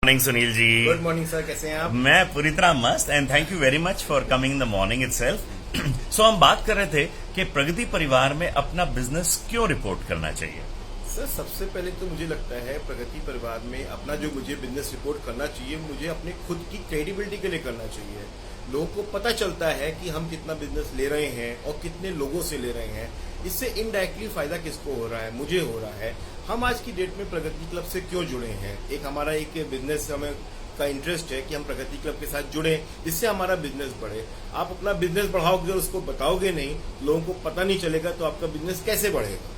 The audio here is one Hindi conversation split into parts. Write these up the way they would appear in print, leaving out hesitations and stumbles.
Morning Sunil ji. Good morning sir, कैसे हैं आप? मैं पूरी तरह मस्त and thank you very much for coming in the morning itself. So हम बात कर रहे थे कि प्रगति परिवार में अपना बिजनेस क्यों रिपोर्ट करना चाहिए। सर, सबसे पहले तो मुझे लगता है प्रगति परिवार में अपना जो मुझे बिजनेस रिपोर्ट करना चाहिए, मुझे अपने खुद की क्रेडिबिलिटी के लिए करना चाहिए। लोगों को पता चलता है कि हम कितना बिजनेस ले रहे हैं और कितने लोगों से ले रहे हैं। इससे इनडायरेक्टली फायदा किसको हो रहा है? मुझे हो रहा है। हम आज की डेट में प्रगति क्लब से क्यों जुड़े हैं? एक हमारा एक बिजनेस हमें का इंटरेस्ट है कि हम प्रगति क्लब के साथ जुड़े, जिससे हमारा बिजनेस बढ़े। आप अपना बिजनेस बढ़ाओगे और उसको बताओगे नहीं, लोगों को पता नहीं चलेगा, तो आपका बिजनेस कैसे बढ़ेगा?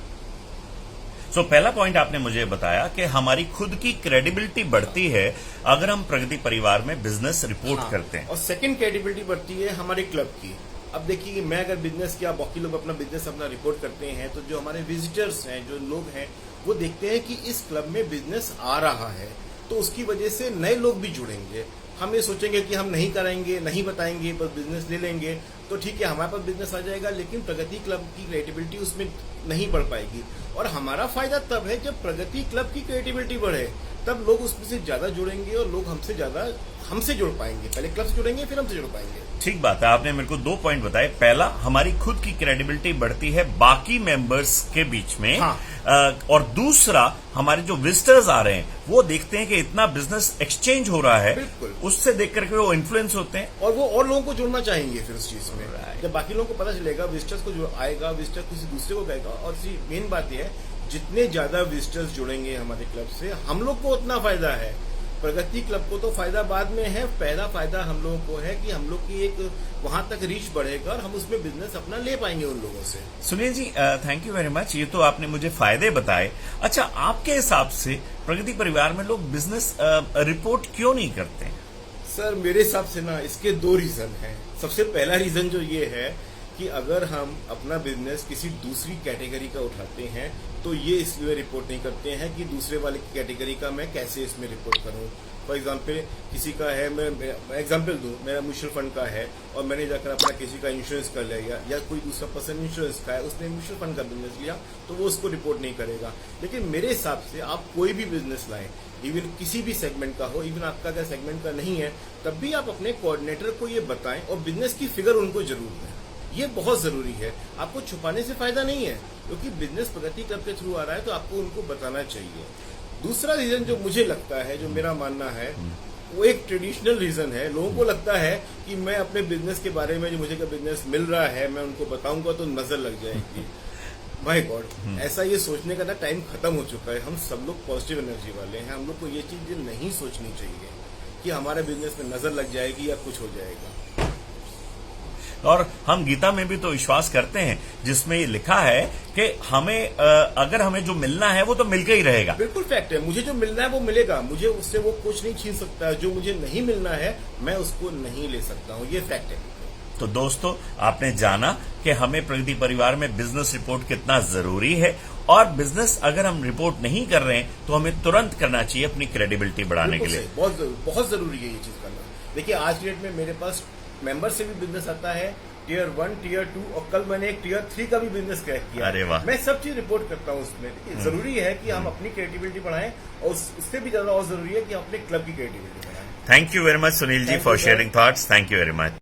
सो पहला पॉइंट आपने मुझे बताया कि हमारी खुद की क्रेडिबिलिटी बढ़ती है अगर हम प्रगति परिवार में बिजनेस रिपोर्ट करते हैं। और सेकंड क्रेडिबिलिटी बढ़ती है हमारे क्लब की। अब देखिए कि मैं अगर बिजनेस किया, बाकी लोग अपना बिजनेस अपना रिपोर्ट करते हैं, तो जो हमारे विजिटर्स हैं, जो लोग हैं, वो देखते हैं कि इस क्लब में बिजनेस आ रहा है, तो उसकी वजह से नए लोग भी जुड़ेंगे। हम ये सोचेंगे कि हम नहीं कराएंगे, नहीं बताएंगे, बस बिजनेस ले लेंगे, तो ठीक है, हमारे पास बिजनेस आ जाएगा, लेकिन प्रगति क्लब की क्रिएटिविटी उसमें नहीं बढ़ पाएगी। और हमारा फायदा तब है जब प्रगति क्लब की क्रिएटिविटी बढ़े, तब लोग उसमें से ज्यादा जुड़ेंगे और लोग हमसे जुड़ पाएंगे। पहले क्लब से जुड़ेंगे, फिर हमसे जुड़ पाएंगे। ठीक बात है, आपने मेरे को 2 पॉइंट बताए। पहला, हमारी खुद की क्रेडिबिलिटी बढ़ती है बाकी मेंबर्स के बीच में। हाँ। और दूसरा, हमारे जो विजिटर्स आ रहे हैं वो देखते हैं कि इतना बिजनेस एक्सचेंज हो रहा है, बिल्कुल। उससे देख करके वो इन्फ्लुएंस होते हैं और वो और लोगों को जुड़ना चाहेंगे फिर उस चीज में। जब बाकी लोगों को पता चलेगा, विजिटर्स को जो आएगा, विजिटर किसी दूसरे को कहेगा। और मेन बात यह है, जितने ज्यादा विजिटर्स जुड़ेंगे हमारे क्लब से, हम लोग को उतना फायदा है। प्रगति क्लब को तो फायदा बाद में है, पहला फायदा हम लोगों को है कि हम लोग की एक वहां तक रीच बढ़ेगा और हम उसमें बिजनेस अपना ले पाएंगे उन लोगों से। Sunil ji, thank you very much. ये तो आपने मुझे फायदे बताए। अच्छा, आपके हिसाब से प्रगति परिवार में लोग बिजनेस रिपोर्ट क्यों नहीं करते? सर, मेरे हिसाब से ना इसके 2 रीजन हैं। सबसे पहला रीजन जो ये है कि अगर हम अपना बिजनेस किसी दूसरी कैटेगरी का उठाते हैं, तो ये इसलिए रिपोर्ट नहीं करते हैं कि दूसरे वाले की कैटेगरी का मैं कैसे इसमें रिपोर्ट करूं। फॉर एग्जांपल, किसी का है, मैं एग्जांपल दूं, मेरा म्यूचुअल फंड का है और मैंने जाकर अपना किसी का इंश्योरेंस कर लिया, या कोई दूसरा पर्सन इंश्योरेंस का है, उसने म्यूचुअल फंड का बिजनेस लिया, तो वो उसको रिपोर्ट नहीं करेगा। लेकिन मेरे हिसाब से आप कोई भी बिजनेस लाएं, इवन किसी भी सेगमेंट का हो, इवन आपका अगर सेगमेंट का नहीं है, तब भी आप अपने कोऑर्डिनेटर को ये बताएं और बिजनेस की फिगर उनको जरूर दें। ये बहुत जरूरी है। आपको छुपाने से फायदा नहीं है, क्योंकि बिजनेस प्रगति क्लब के थ्रू आ रहा है, तो आपको उनको बताना चाहिए। दूसरा रीजन जो मुझे लगता है, जो मेरा मानना है, वो एक ट्रेडिशनल रीजन है। लोगों को लगता है कि मैं अपने बिजनेस के बारे में, जो मुझे बिजनेस मिल रहा है, मैं उनको बताऊंगा तो नजर लग जाएगी। माय गॉड, ऐसा ये सोचने का ना टाइम खत्म हो चुका है। हम सब लोग पॉजिटिव एनर्जी वाले हैं। हम लोग को ये चीज नहीं सोचनी चाहिए कि हमारे बिजनेस में नजर लग जाएगी या कुछ हो जाएगा। और हम गीता में भी तो विश्वास करते हैं, जिसमें ये लिखा है कि हमें अगर हमें जो मिलना है वो तो मिलकर ही रहेगा। बिल्कुल फैक्ट है। मुझे जो मिलना है वो मिलेगा, मुझे उससे वो कुछ नहीं छीन सकता। जो मुझे नहीं मिलना है, मैं उसको नहीं ले सकता हूँ। ये फैक्ट है। तो दोस्तों, आपने जाना कि हमें प्रगति परिवार में बिजनेस रिपोर्ट कितना जरूरी है, और बिजनेस अगर हम रिपोर्ट नहीं कर रहे हैं तो हमें तुरंत करना चाहिए अपनी क्रेडिबिलिटी बढ़ाने के लिए। बहुत जरूरी है ये चीज करना। देखिए, आज की डेट में मेरे पास मेंबर से भी बिजनेस आता है, टियर 1, टियर 2, और कल मैंने एक टियर 3 का भी बिजनेस क्रैक किया। अरे वाह। मैं सब चीज रिपोर्ट करता हूँ उसमें। जरूरी है कि हम अपनी क्रिएटिविटी बढ़ाएं, और उससे भी ज्यादा और जरूरी है कि हम अपने क्लब की क्रिएटिविटी बढ़ाएं। Thank you very much Sunil ji for sharing thoughts. Thank you very much.